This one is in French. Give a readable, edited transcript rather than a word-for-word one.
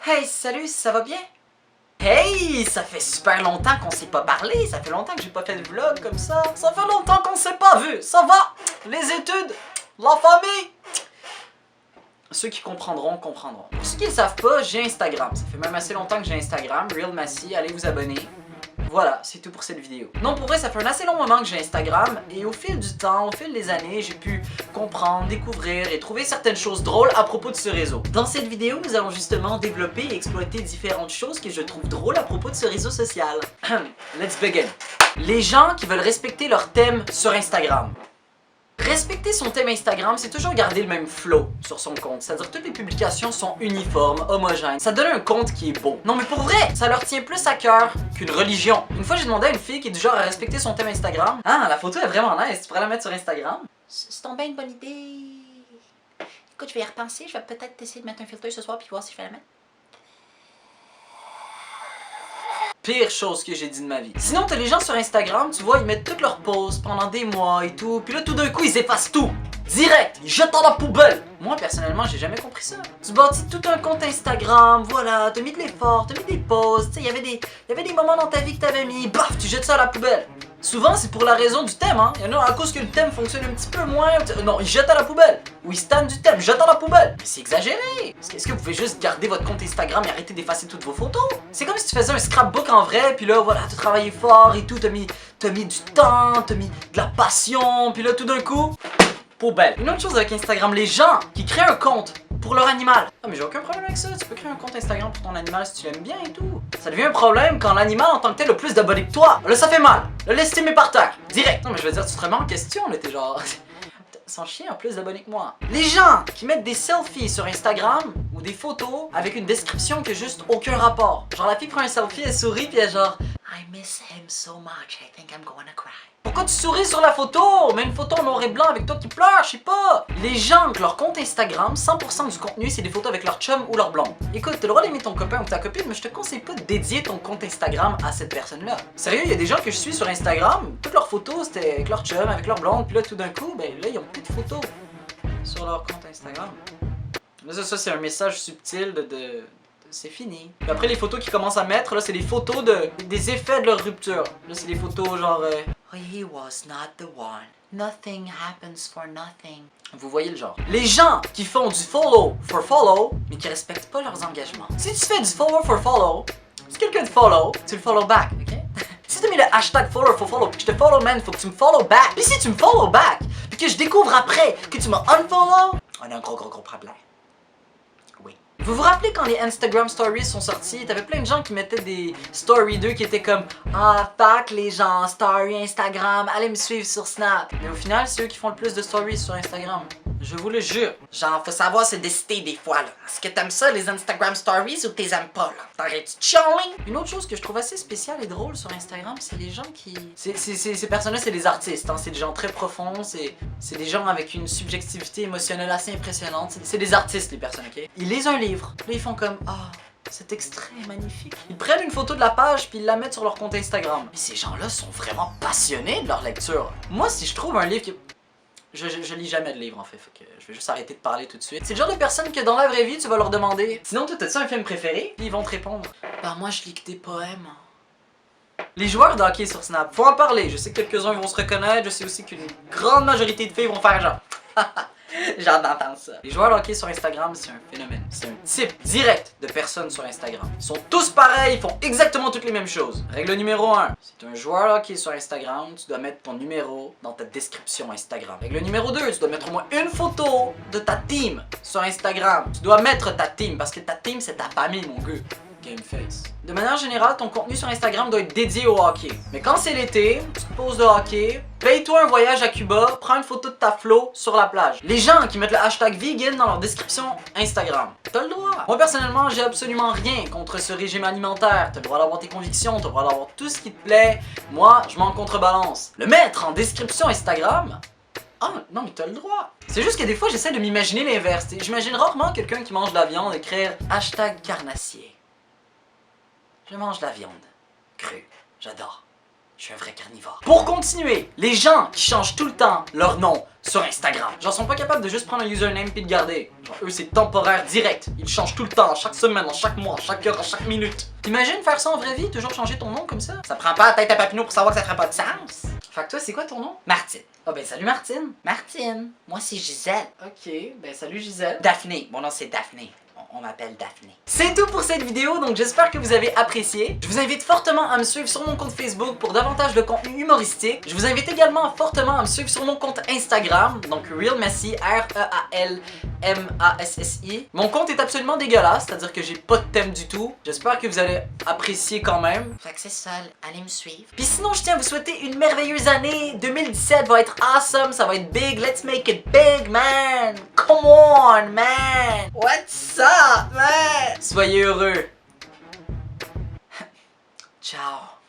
Hey, salut, ça va bien? Hey, ça fait super longtemps qu'on s'est pas parlé, ça fait longtemps que j'ai pas fait de vlog comme ça. Ça fait longtemps qu'on s'est pas vu, ça va? Les études, la famille. Ceux qui comprendront, comprendront. Pour ceux qui ne le savent pas, j'ai Instagram. Ça fait même assez longtemps que j'ai Instagram, Real Massy, allez vous abonner. Voilà, c'est tout pour cette vidéo. Non, pour vrai, ça fait un assez long moment que j'ai Instagram et au fil du temps, au fil des années, j'ai pu comprendre, découvrir et trouver certaines choses drôles à propos de ce réseau. Dans cette vidéo, nous allons justement développer et exploiter différentes choses que je trouve drôles à propos de ce réseau social. Let's begin. Les gens qui veulent respecter leur thème sur Instagram. Respecter son thème Instagram, c'est toujours garder le même flow sur son compte. C'est-à-dire que toutes les publications sont uniformes, homogènes. Ça donne un compte qui est beau. Non mais pour vrai, ça leur tient plus à cœur qu'une religion. Une fois j'ai demandé à une fille qui est du genre à respecter son thème Instagram. Ah, la photo est vraiment nice, tu pourrais la mettre sur Instagram? C'est tombé une bonne idée. Écoute, je vais y repenser. Je vais peut-être essayer de mettre un filtre ce soir puis voir si je vais la mettre. Pire chose que j'ai dit de ma vie. Sinon, t'as les gens sur Instagram, tu vois, ils mettent toutes leurs posts pendant des mois et tout, puis là, tout d'un coup, ils effacent tout. Direct, ils jettent dans la poubelle. Moi, personnellement, j'ai jamais compris ça. Tu bâtis tout un compte Instagram, voilà, t'as mis de l'effort, t'as mis des posts, tu sais, il y avait des moments dans ta vie que t'avais mis, baf, tu jettes ça à la poubelle. Souvent, c'est pour la raison du thème, hein. Il y en a à cause que le thème fonctionne un petit peu moins. Non, ils jettent à la poubelle. Ou ils stannent du thème, jettent à la poubelle. Mais c'est exagéré. Est-ce que vous pouvez juste garder votre compte Instagram et arrêter d'effacer toutes vos photos? C'est comme si tu faisais un scrapbook en vrai, puis là, voilà, t'as travaillé fort et tout, t'as mis du temps, t'as mis de la passion, puis là, tout d'un coup, poubelle. Une autre chose avec Instagram, les gens qui créent un compte pour leur animal. Ah mais j'ai aucun problème avec ça, tu peux créer un compte Instagram pour ton animal si tu l'aimes bien et tout. Ça devient un problème quand l'animal en tant que tel a plus d'abonnés que toi. Là ça fait mal, là l'estime est par terre, direct. Non mais je veux dire, tu te remets en question là, t'es genre... Son chien a plus d'abonnés que moi. Les gens qui mettent des selfies sur Instagram ou des photos avec une description qui a juste aucun rapport. Genre la fille prend un selfie, elle sourit puis elle genre I miss him so much, I think I'm gonna cry. pourquoi tu souris sur la photo? Mets une photo en noir et blanc avec toi qui pleure, je sais pas. Les gens que leur compte Instagram, 100% du contenu, c'est des photos avec leur chum ou leur blonde. Écoute, t'as le droit d'aimer ton copain ou ta copine, mais je te conseille pas de dédier ton compte Instagram à cette personne-là. Sérieux, il y a des gens que je suis sur Instagram, toutes leurs photos, c'était avec leur chum, avec leur blonde, puis là, tout d'un coup, ben là, ils ont plus de photos sur leur compte Instagram. Là, ça c'est un message subtil de c'est fini. Puis après, les photos qu'ils commencent à mettre, là, c'est des photos des effets de leur rupture. Là, c'est des photos genre... He was not the one. Nothing happens for nothing. Vous voyez le genre. Les gens qui font du follow for follow, mais qui respectent pas leurs engagements. Si tu fais du follow for follow, si quelqu'un te follow, tu le follow back, ok? Si tu as mis le hashtag follow for follow, puis que je te follow man, faut que tu me follow back. Puis si tu me follow back, puis que je découvre après que tu m'as unfollow, on a un gros problème. Oui. Vous vous rappelez quand les Instagram Stories sont sortis, t'avais plein de gens qui mettaient des stories d'eux qui étaient comme ah fuck les gens, story Instagram, allez me suivre sur Snap. Mais au final, c'est eux qui font le plus de stories sur Instagram. Je vous le jure. Genre, faut savoir se décider des fois, là. Est-ce que t'aimes ça, les Instagram Stories, ou t'es aimes pas, là? T'arrêtes de chilling? Une autre chose que je trouve assez spéciale et drôle sur Instagram, c'est les gens qui... Ces personnes-là, c'est des artistes, hein. C'est des gens très profonds, c'est des gens avec une subjectivité émotionnelle assez impressionnante. C'est des artistes, les personnes, ok? Ils lisent un livre, là ils font comme ah, cet extrait est magnifique. Ils prennent une photo de la page puis ils la mettent sur leur compte Instagram. Mais ces gens-là sont vraiment passionnés de leur lecture. Moi, si je trouve un livre qui... Je lis jamais de livres en fait que je vais juste arrêter de parler tout de suite. C'est le genre de personnes que dans la vraie vie, tu vas leur demander sinon, toi, t'as-tu un film préféré? Puis ils vont te répondre Ben, moi, je lis que des poèmes. Les joueurs de hockey sur Snap, faut en parler. Je sais que quelques-uns vont se reconnaître, je sais aussi qu'une grande majorité de filles vont faire genre. J'ai hâte d'entendre ça. Les joueurs de hockey sur Instagram, c'est un phénomène. C'est un type direct de personnes sur Instagram. Ils sont tous pareils, ils font exactement toutes les mêmes choses. Règle numéro 1. Si tu es un joueur de hockey sur Instagram, tu dois mettre ton numéro dans ta description Instagram. Règle numéro 2, tu dois mettre au moins une photo de ta team sur Instagram. Tu dois mettre ta team, parce que ta team, c'est ta famille, mon gars. Gameface. De manière générale, ton contenu sur Instagram doit être dédié au hockey. Mais quand c'est l'été, tu te poses de hockey, paye-toi un voyage à Cuba, prends une photo de ta flow sur la plage. Les gens qui mettent le hashtag vegan dans leur description Instagram, t'as le droit. Moi personnellement, j'ai absolument rien contre ce régime alimentaire. T'as le droit d'avoir tes convictions, t'as le droit d'avoir tout ce qui te plaît. Moi, je m'en contrebalance. Le mettre en description Instagram, ah non mais t'as le droit. C'est juste que des fois j'essaie de m'imaginer l'inverse. J'imagine rarement quelqu'un qui mange de la viande écrire hashtag carnassier. Je mange de la viande crue. J'adore. Je suis un vrai carnivore. Pour continuer, les gens qui changent tout le temps leur nom sur Instagram, genre sont pas capables de juste prendre un username puis de garder. Genre eux c'est temporaire direct. Ils changent tout le temps, chaque semaine, chaque mois, chaque heure, chaque minute. T'imagines faire ça en vraie vie, toujours changer ton nom comme ça? Ça prend pas la tête à Papineau pour savoir que ça ferait pas de sens. Fait que toi c'est quoi ton nom? Martine. Ah ben salut Martine. Martine. Moi, c'est Gisèle. Ok, ben salut Gisèle. Daphné. Mon nom, c'est Daphné. On m'appelle Daphné. C'est tout pour cette vidéo, donc j'espère que vous avez apprécié. Je vous invite fortement à me suivre sur mon compte Facebook pour davantage de contenu humoristique. Je vous invite également fortement à me suivre sur mon compte Instagram, donc RealMassy, R-E-A-L-M-A-S-S-I. Mon compte est absolument dégueulasse, c'est-à-dire que j'ai pas de thème du tout. J'espère que vous allez apprécier quand même. Fait que c'est ça, allez me suivre. Puis sinon, je tiens à vous souhaiter une merveilleuse année. 2017 va être awesome, ça va être big. Let's make it big, man. Come on, man. What's up, man? Soyez heureux. Ciao.